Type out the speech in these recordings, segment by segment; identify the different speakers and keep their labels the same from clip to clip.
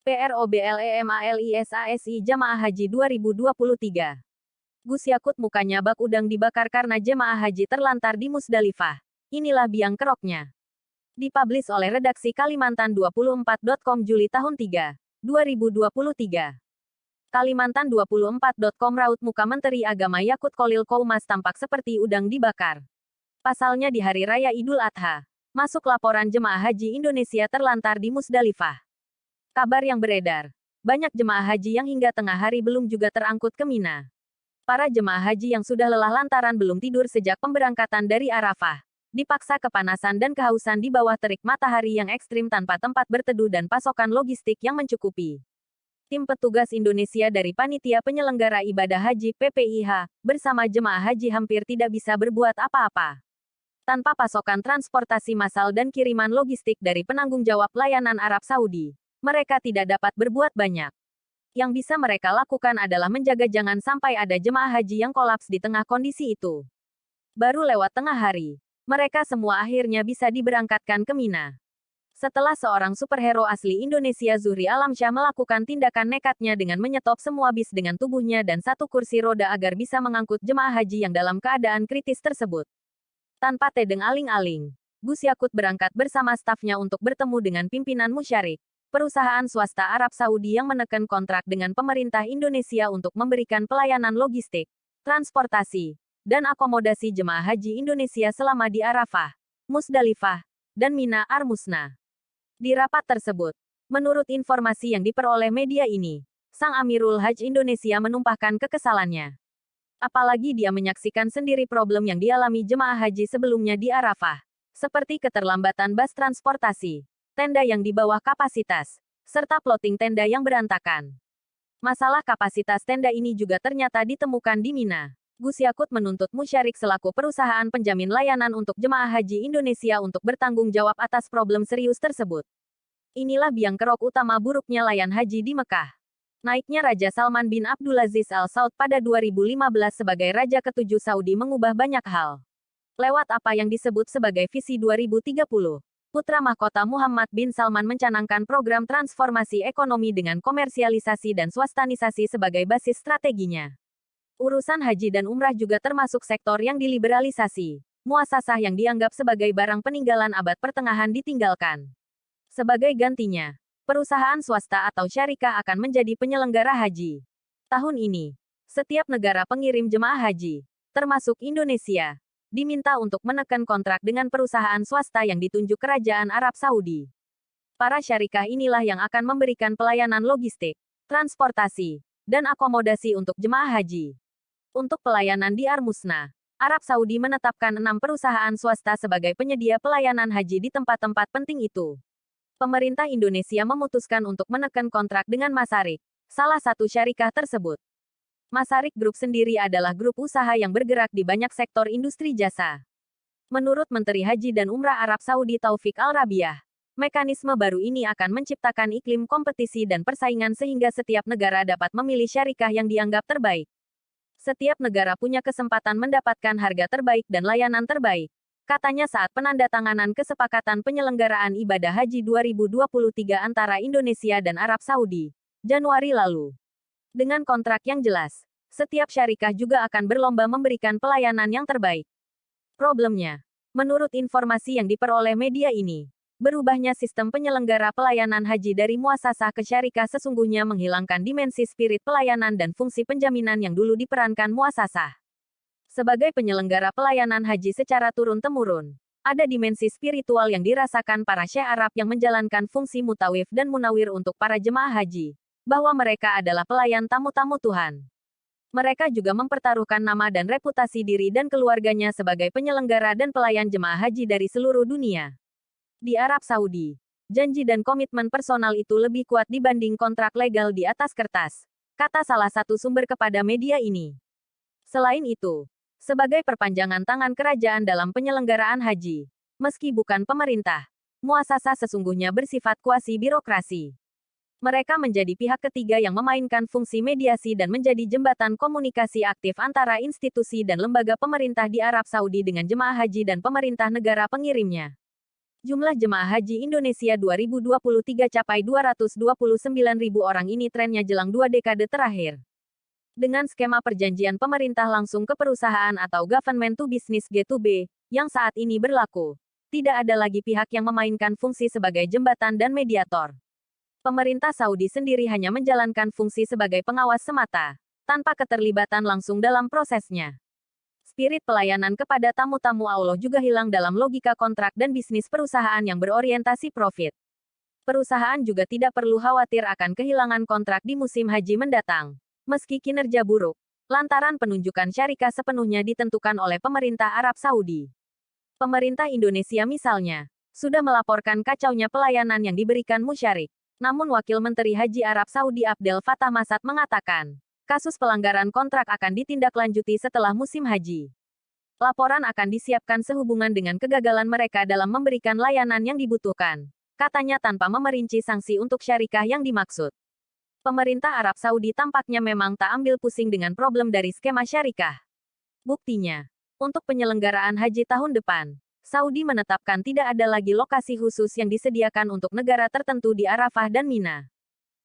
Speaker 1: PROBLEMALISASI Jamaah Haji 2023. Gus Yakut mukanya bak udang dibakar karena jemaah haji terlantar di Musdalifah. Inilah biang keroknya. Dipublish oleh redaksi Kalimantan24.com Juli tahun 3, 2023. Kalimantan24.com raut muka Menteri Agama Yakut Kholil Koumas tampak seperti udang dibakar. Pasalnya di Hari Raya Idul Adha, masuk laporan jemaah haji Indonesia terlantar di Musdalifah. Kabar yang beredar, banyak jemaah haji yang hingga tengah hari belum juga terangkut ke Mina. Para jemaah haji yang sudah lelah lantaran belum tidur sejak pemberangkatan dari Arafah, dipaksa kepanasan dan kehausan di bawah terik matahari yang ekstrim tanpa tempat berteduh dan pasokan logistik yang mencukupi. Tim petugas Indonesia dari Panitia Penyelenggara Ibadah Haji PPIH, bersama jemaah haji hampir tidak bisa berbuat apa-apa. Tanpa pasokan transportasi massal dan kiriman logistik dari penanggung jawab layanan Arab Saudi, mereka tidak dapat berbuat banyak. Yang bisa mereka lakukan adalah menjaga jangan sampai ada jemaah haji yang kolaps di tengah kondisi itu. Baru lewat tengah hari, mereka semua akhirnya bisa diberangkatkan ke Mina. Setelah seorang superhero asli Indonesia Zuhri Alamsyah melakukan tindakan nekatnya dengan menyetop semua bis dengan tubuhnya dan satu kursi roda agar bisa mengangkut jemaah haji yang dalam keadaan kritis tersebut. Tanpa tedeng aling-aling, Gus Yakut berangkat bersama stafnya untuk bertemu dengan pimpinan musyarik, perusahaan swasta Arab Saudi yang menekan kontrak dengan pemerintah Indonesia untuk memberikan pelayanan logistik, transportasi, dan akomodasi jemaah haji Indonesia selama di Arafah, Musdalifah, dan Mina Ar-Musna. Di rapat tersebut, menurut informasi yang diperoleh media ini, Sang Amirul Hajj Indonesia menumpahkan kekesalannya. Apalagi dia menyaksikan sendiri problem yang dialami jemaah haji sebelumnya di Arafah, seperti keterlambatan bus transportasi, tenda yang di bawah kapasitas, serta plotting tenda yang berantakan. Masalah kapasitas tenda ini juga ternyata ditemukan di Mina. Gus Yakut menuntut musyarik selaku perusahaan penjamin layanan untuk jemaah haji Indonesia untuk bertanggung jawab atas problem serius tersebut. Inilah biang kerok utama buruknya layan haji di Mekah. Naiknya Raja Salman bin Abdulaziz Al Saud pada 2015 sebagai Raja ke-7 Saudi mengubah banyak hal. Lewat apa yang disebut sebagai Visi 2030, putra mahkota Muhammad bin Salman mencanangkan program transformasi ekonomi dengan komersialisasi dan swastanisasi sebagai basis strateginya. Urusan haji dan umrah juga termasuk sektor yang diliberalisasi. Muasasah yang dianggap sebagai barang peninggalan abad pertengahan ditinggalkan. Sebagai gantinya, perusahaan swasta atau syarikah akan menjadi penyelenggara haji. Tahun ini, setiap negara pengirim jemaah haji, termasuk Indonesia, diminta untuk menekan kontrak dengan perusahaan swasta yang ditunjuk Kerajaan Arab Saudi. Para syarikah inilah yang akan memberikan pelayanan logistik, transportasi, dan akomodasi untuk jemaah haji. Untuk pelayanan di Ar-Musna, Arab Saudi menetapkan 6 perusahaan swasta sebagai penyedia pelayanan haji di tempat-tempat penting itu. Pemerintah Indonesia memutuskan untuk menekan kontrak dengan Masarik, salah satu syarikah tersebut. Masarik Group sendiri adalah grup usaha yang bergerak di banyak sektor industri jasa. Menurut Menteri Haji dan Umrah Arab Saudi Taufik Al-Rabiah, mekanisme baru ini akan menciptakan iklim kompetisi dan persaingan sehingga setiap negara dapat memilih syarikah yang dianggap terbaik. Setiap negara punya kesempatan mendapatkan harga terbaik dan layanan terbaik, katanya saat penandatanganan kesepakatan penyelenggaraan ibadah haji 2023 antara Indonesia dan Arab Saudi, Januari lalu. Dengan kontrak yang jelas, setiap syarikah juga akan berlomba memberikan pelayanan yang terbaik. Problemnya, menurut informasi yang diperoleh media ini, berubahnya sistem penyelenggara pelayanan haji dari muasasah ke syarikah sesungguhnya menghilangkan dimensi spirit pelayanan dan fungsi penjaminan yang dulu diperankan muasasah. Sebagai penyelenggara pelayanan haji secara turun-temurun, ada dimensi spiritual yang dirasakan para syekh Arab yang menjalankan fungsi mutawif dan munawir untuk para jemaah haji, bahwa mereka adalah pelayan tamu-tamu Tuhan. Mereka juga mempertaruhkan nama dan reputasi diri dan keluarganya sebagai penyelenggara dan pelayan jemaah haji dari seluruh dunia. Di Arab Saudi, janji dan komitmen personal itu lebih kuat dibanding kontrak legal di atas kertas, kata salah satu sumber kepada media ini. Selain itu, sebagai perpanjangan tangan kerajaan dalam penyelenggaraan haji, meski bukan pemerintah, muasasah sesungguhnya bersifat kuasi birokrasi. Mereka menjadi pihak ketiga yang memainkan fungsi mediasi dan menjadi jembatan komunikasi aktif antara institusi dan lembaga pemerintah di Arab Saudi dengan jemaah haji dan pemerintah negara pengirimnya. Jumlah jemaah haji Indonesia 2023 capai 229.000 orang. Ini trennya jelang 2 dekade terakhir. Dengan skema perjanjian pemerintah langsung ke perusahaan atau government to business G2B, yang saat ini berlaku, tidak ada lagi pihak yang memainkan fungsi sebagai jembatan dan mediator. Pemerintah Saudi sendiri hanya menjalankan fungsi sebagai pengawas semata, tanpa keterlibatan langsung dalam prosesnya. Spirit pelayanan kepada tamu-tamu Allah juga hilang dalam logika kontrak dan bisnis perusahaan yang berorientasi profit. Perusahaan juga tidak perlu khawatir akan kehilangan kontrak di musim haji mendatang, meski kinerja buruk, lantaran penunjukan syarikah sepenuhnya ditentukan oleh pemerintah Arab Saudi. Pemerintah Indonesia misalnya, sudah melaporkan kacaunya pelayanan yang diberikan musyarik. Namun Wakil Menteri Haji Arab Saudi Abdel Fattah Masad mengatakan, kasus pelanggaran kontrak akan ditindaklanjuti setelah musim haji. Laporan akan disiapkan sehubungan dengan kegagalan mereka dalam memberikan layanan yang dibutuhkan, katanya tanpa memerinci sanksi untuk syarikah yang dimaksud. Pemerintah Arab Saudi tampaknya memang tak ambil pusing dengan problem dari skema syarikah. Buktinya, untuk penyelenggaraan haji tahun depan, Saudi menetapkan tidak ada lagi lokasi khusus yang disediakan untuk negara tertentu di Arafah dan Mina.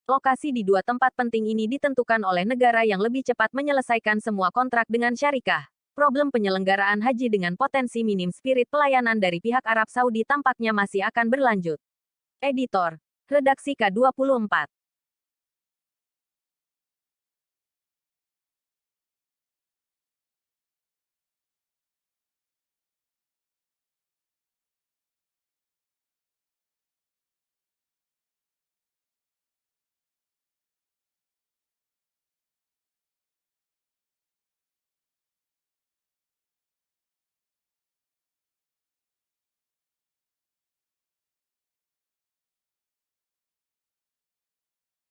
Speaker 1: Lokasi di dua tempat penting ini ditentukan oleh negara yang lebih cepat menyelesaikan semua kontrak dengan syarikah. Problem penyelenggaraan haji dengan potensi minim spirit pelayanan dari pihak Arab Saudi tampaknya masih akan berlanjut. Editor, Redaksi K24.